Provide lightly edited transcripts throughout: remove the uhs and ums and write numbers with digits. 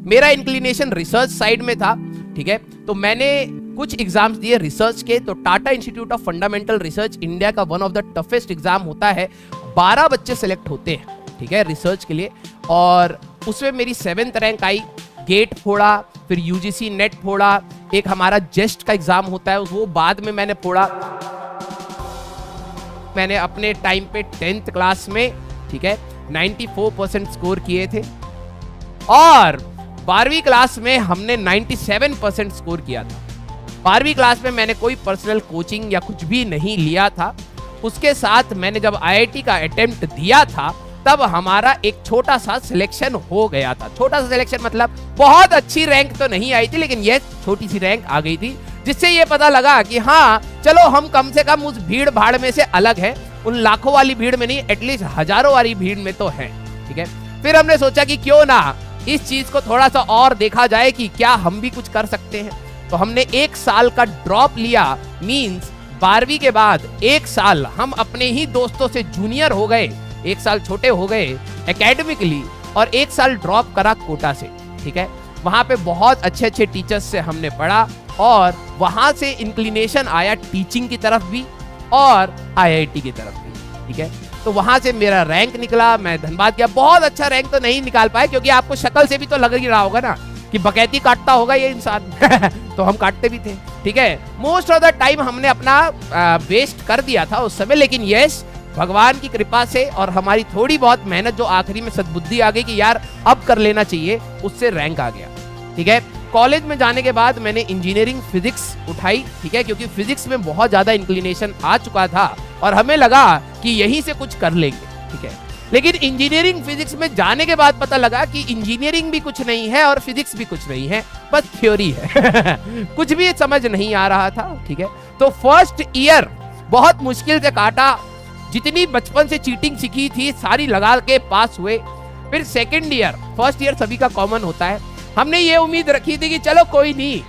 मेरा inclination research side में था, ठीक है। तो मैंने कुछ एग्जाम्स दिए रिसर्च के। तो Tata institute of fundamental research India का one of the toughest exam होता है। 12 बच्चे सेलेक्ट होते हैं, ठीक है, रिसर्च के लिए। और उसमें मेरी 7th रैंक आई। गेट फोड़ा, फिर यूजीसी नेट फोड़ा, एक हमारा जेस्ट का एग्जाम होता है वो बाद में मैंने फोड़ा। मैंने अपने टाइम पे 10th क्लास में, ठीक है, 94% स्कोर किए थे और 12वीं क्लास में हमने 97% स्कोर किया था। 12वीं क्लास में मैंने कोई पर्सनल कोचिंग या कुछ भी नहीं लिया था। उसके साथ मैंने जब आईआईटी का अटेम्प्ट दिया था तब हमारा एक छोटा सा सिलेक्शन हो गया था। छोटा सा सिलेक्शन मतलब बहुत अच्छी रैंक तो नहीं आई थी, लेकिन यह छोटी सी रैंक आ गई थी, जिससे ये पता लगा कि हाँ चलो हम कम से कम उस भीड़ भाड़ में से अलग है, उन लाखों वाली भीड़ में नहीं, एटलीस्ट हजारों वाली भीड़ में तो है, ठीक है। फिर हमने सोचा कि क्यों ना इस चीज को थोड़ा सा और देखा जाए कि क्या हम भी कुछ कर सकते हैं। तो हमने 1 साल का ड्रॉप लिया, मींस 12वीं के बाद 1 साल हम अपने ही दोस्तों से जूनियर हो गए, 1 साल छोटे हो गए एकेडमिकली, और 1 साल ड्रॉप करा कोटा से, ठीक है। वहां पे बहुत अच्छे अच्छे टीचर्स से हमने पढ़ा और वहां से इंक्लिनेशन आया टीचिंग की तरफ भी और आईआईटी की तरफ भी, ठीक है। तो वहां से मेरा रैंक निकला, मैं धन्यवाद किया। बहुत अच्छा रैंक तो नहीं निकाल पाए क्योंकि आपको शक्ल से भी तो लग ही रहा होगा ना कि बकैती काटता होगा ये इंसान तो हम काटते भी थे, ठीक है। मोस्ट ऑफ द टाइम हमने अपना वेस्ट कर दिया था उस समय, लेकिन यस भगवान की कृपा से और हमारी थोड़ी बहुत मेहनत जो आखिरी में सद्बुद्धि आ गई कि यार अब कर लेना चाहिए, उससे रैंक आ गया, ठीक है। कॉलेज में जाने के बाद मैंने इंजीनियरिंग फिजिक्स उठाई, ठीक है, क्योंकि फिजिक्स में बहुत ज्यादा इंक्लिनेशन आ चुका था और हमें लगा कि यहीं से कुछ कर लेंगे, ठीक है। लेकिन इंजीनियरिंग फिजिक्स में जाने के बाद पता लगा कि इंजीनियरिंग भी कुछ नहीं है और फिजिक्स भी कुछ नहीं है, बस थ्योरी है कुछ भी समझ नहीं आ रहा था, ठीक है। तो फर्स्ट ईयर बहुत मुश्किल से काटा, जितनी बचपन से चीटिंग सीखी थी सारी लगा के पास हुए। फिर सेकेंड ईयर, फर्स्ट ईयर सभी का कॉमन होता है, हमने ये उम्मीद रखी थी कि चलो कोई नहीं,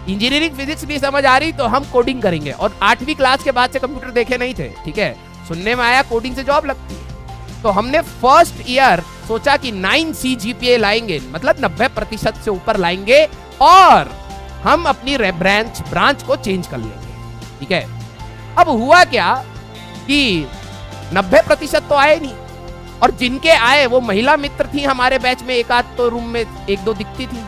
इंजीनियरिंग फिजिक्स नहीं समझ आ रही तो हम कोडिंग करेंगे। और 8वीं क्लास के बाद से कंप्यूटर देखे नहीं थे, ठीक है, सुनने में आया कोडिंग से जॉब लगती है। तो हमने फर्स्ट ईयर सोचा कि 9 CGPA लाएंगे, मतलब 90% से ऊपर लाएंगे और हम अपनी ब्रांच को चेंज कर लेंगे, ठीक है। अब हुआ क्या कि 90% तो आए नहीं, और जिनके आए वो महिला मित्र थी हमारे बैच में, एक आध तो रूम में 1-2 दिखती थी,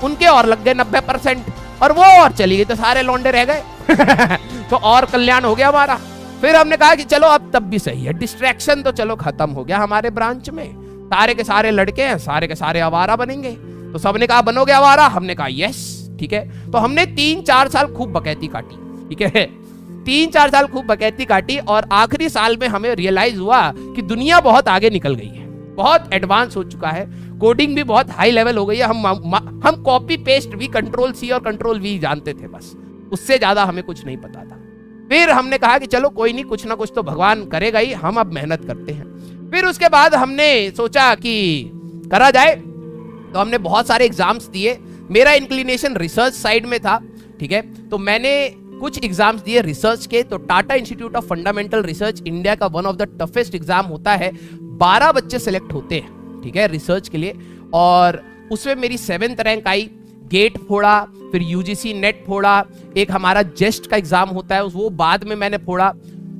उनके और लग गए 90% और वो और चली गई, तो सारे लौंडे रह गए तो और कल्याण हो गया हमारा। फिर हमने कहा कि चलो अब तब भी सही है, डिस्ट्रैक्शन तो चलो खत्म हो गया हमारे ब्रांच में, सारे के सारे लड़के हैं, सारे के सारे आवारा बनेंगे। तो सबने कहा बनोगे आवारा, हमने कहा यस, ठीक है। तो हमने 3-4 साल खूब बकैती काटी, ठीक है, 3-4 साल खूब बकैती काटी और आखिरी साल में हमें रियलाइज हुआ कि दुनिया बहुत आगे निकल गई है, बहुत एडवांस हो चुका है, कोडिंग भी बहुत हाई लेवल हो गई है। हम कॉपी पेस्ट भी Ctrl+C और Ctrl+V जानते थे, बस उससे ज्यादा हमें कुछ नहीं पता था। फिर हमने कहा कि चलो कोई नहीं, कुछ ना कुछ तो भगवान करेगा ही, हम अब मेहनत करते हैं। फिर उसके बाद हमने सोचा कि करा जाए, तो हमने बहुत सारे एग्जाम्स दिए। मेरा इंक्लिनेशन रिसर्च साइड में था, ठीक है। तो मैंने कुछ एग्जाम्स दिए रिसर्च के। तो Tata institute of fundamental research India का one of the toughest exam होता है। 12 बच्चे सेलेक्ट होते हैं, ठीक है, रिसर्च के लिए। और उसमें मेरी 7th रैंक आई। गेट फोड़ा, फिर यूजीसी नेट फोड़ा, एक हमारा जेस्ट का एग्जाम होता है वो बाद में मैंने फोड़ा।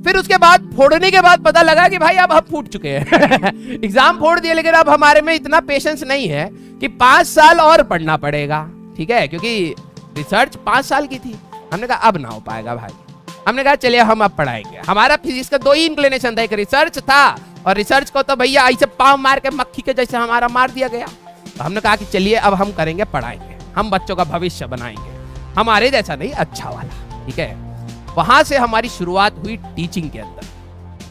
फिर उसके बाद फोड़ने के बाद पता लगा कि भाई अब हम फूट चुके हैं एग्जाम फोड़ दिए, लेकिन अब हमारे में इतना पेशेंस नहीं है कि 5 साल और पढ़ना पड़ेगा, ठीक है, क्योंकि रिसर्च 5 साल की थी। हमने कहा अब ना हो पाएगा भाई, हमने कहा चलिए हम अब पढ़ाएंगे। हमारा फिजिक्स का 2 ही इंक्लिनेशन था, एक रिसर्च था और रिसर्च को तो भैया ऐसे पाँव मार के मक्खी के जैसे हमारा मार दिया गया। तो हमने कहा कि चलिए अब हम करेंगे, पढ़ाएंगे, हम बच्चों का भविष्य बनाएंगे, हमारे जैसा नहीं अच्छा वाला, ठीक है। वहां से हमारी शुरुआत हुई टीचिंग के अंदर।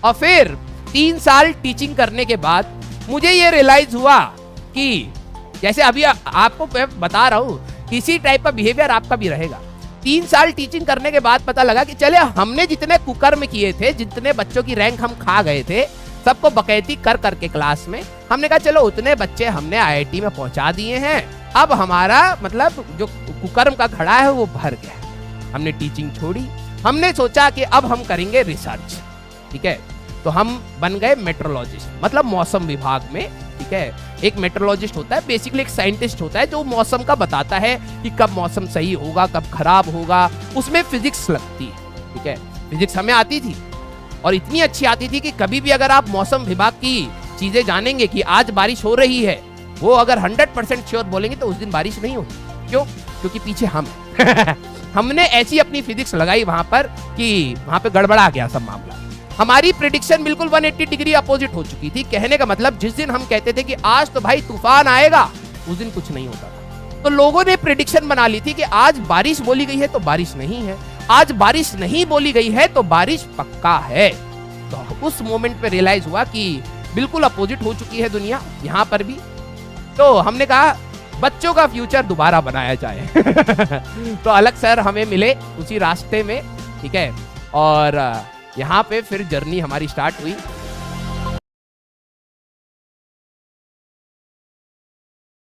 और फिर 3 साल टीचिंग करने के बाद मुझे ये रियलाइज हुआ कि जैसे अभी आपको बता रहा हूं, इसी टाइप का बिहेवियर आपका भी रहेगा। 3 साल टीचिंग करने के बाद पता लगा कि चले हमने जितने कुकर्म किए थे, जितने बच्चों की रैंक हम खा गए थे, सबको बकैती कर करके क्लास में, हमने कहा चलो उतने बच्चे हमने आईआईटी में पहुंचा दिए हैं, अब हमारा मतलब जो कुकर्म का घड़ा है वो भर गया। हमने टीचिंग छोड़ी, हमने सोचा कि अब हम करेंगे रिसर्च, ठीक है। तो हम बन गए मेट्रोलॉजिस्ट, मतलब मौसम विभाग में ठीक है। एक मेट्रोलॉजिस्ट होता है, बेसिकली एक साइंटिस्ट होता है जो मौसम का बताता है कि कब मौसम सही होगा, कब खराब होगा। उसमें फिजिक्स लगती है, ठीक है। फिजिक्स हमें आती थी और इतनी अच्छी आती थी कि कभी भी अगर आप मौसम विभाग की चीजें जानेंगे कि आज बारिश हो रही है, वो अगर 100% श्योर बोलेंगे तो उस दिन बारिश नहीं होती। क्यों? क्योंकि पीछे हम हमने ऐसी अपनी फिजिक्स लगाई वहां पर कि वहां पे गड़बड़ा गया सब मामला। हमारी प्रिडिक्शन बिल्कुल 180 डिग्री अपोजिट हो चुकी थी। कहने का मतलब जिस दिन हम कहते थे कि आज तो भाई तूफान आएगा, उस दिन कुछ नहीं होता था। तो लोगों ने प्रिडिक्शन बना ली थी कि आज बारिश बोली गई है तो बारिश नहीं है, आज बारिश नहीं बोली गई है तो बारिश पक्का है। तो उस मोमेंट पे रियलाइज हुआ कि बिल्कुल अपोजिट हो चुकी है दुनिया यहाँ पर भी। तो हमने कहा बच्चों का फ्यूचर दोबारा बनाया जाए तो अलग सर हमें मिले उसी रास्ते में, ठीक है। और यहाँ पे फिर जर्नी हमारी स्टार्ट हुई।